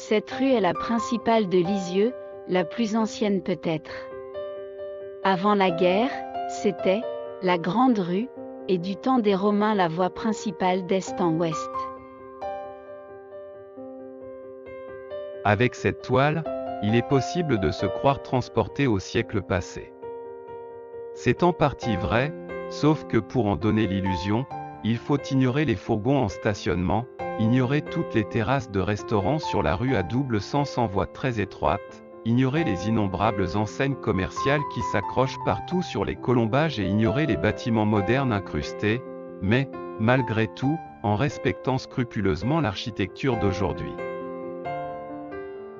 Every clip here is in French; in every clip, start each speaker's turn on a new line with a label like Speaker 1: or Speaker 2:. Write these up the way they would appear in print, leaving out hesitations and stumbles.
Speaker 1: Cette rue est la principale de Lisieux, la plus ancienne peut-être. Avant la guerre, c'était la Grande Rue, et du temps des Romains la voie principale d'est en ouest.
Speaker 2: Avec cette toile, il est possible de se croire transporté au siècle passé. C'est en partie vrai, sauf que pour en donner l'illusion, il faut ignorer les fourgons en stationnement, ignorer toutes les terrasses de restaurants sur la rue à double sens en voie très étroite, ignorer les innombrables enseignes commerciales qui s'accrochent partout sur les colombages et ignorer les bâtiments modernes incrustés, mais, malgré tout, en respectant scrupuleusement l'architecture d'aujourd'hui.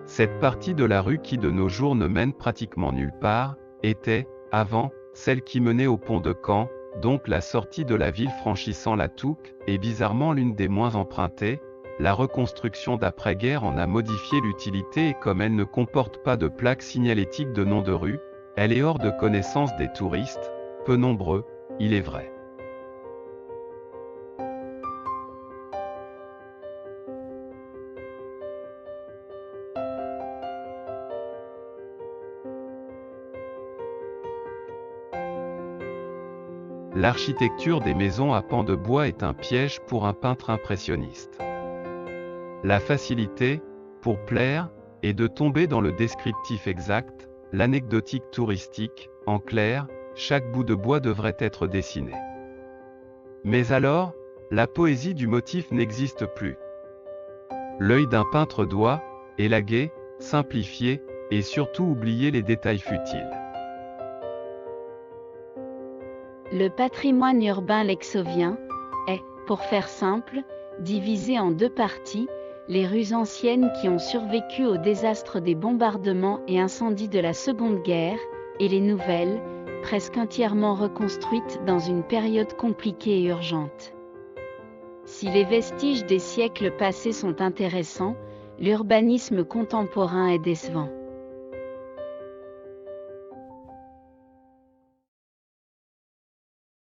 Speaker 2: Cette partie de la rue qui de nos jours ne mène pratiquement nulle part, était, avant, celle qui menait au pont de Caen, donc la sortie de la ville franchissant la Touques, et bizarrement l'une des moins empruntées. La reconstruction d'après-guerre en a modifié l'utilité et comme elle ne comporte pas de plaque signalétique de nom de rue, elle est hors de connaissance des touristes, peu nombreux, il est vrai. L'architecture des maisons à pans de bois est un piège pour un peintre impressionniste. La facilité, pour plaire, est de tomber dans le descriptif exact, l'anecdotique touristique, en clair, chaque bout de bois devrait être dessiné. Mais alors, la poésie du motif n'existe plus. L'œil d'un peintre doit, élaguer, simplifier, et surtout oublier les détails futiles.
Speaker 1: Le patrimoine urbain lexovien est, pour faire simple, divisé en deux parties, les rues anciennes qui ont survécu au désastre des bombardements et incendies de la Seconde Guerre, et les nouvelles, presque entièrement reconstruites dans une période compliquée et urgente. Si les vestiges des siècles passés sont intéressants, l'urbanisme contemporain est décevant.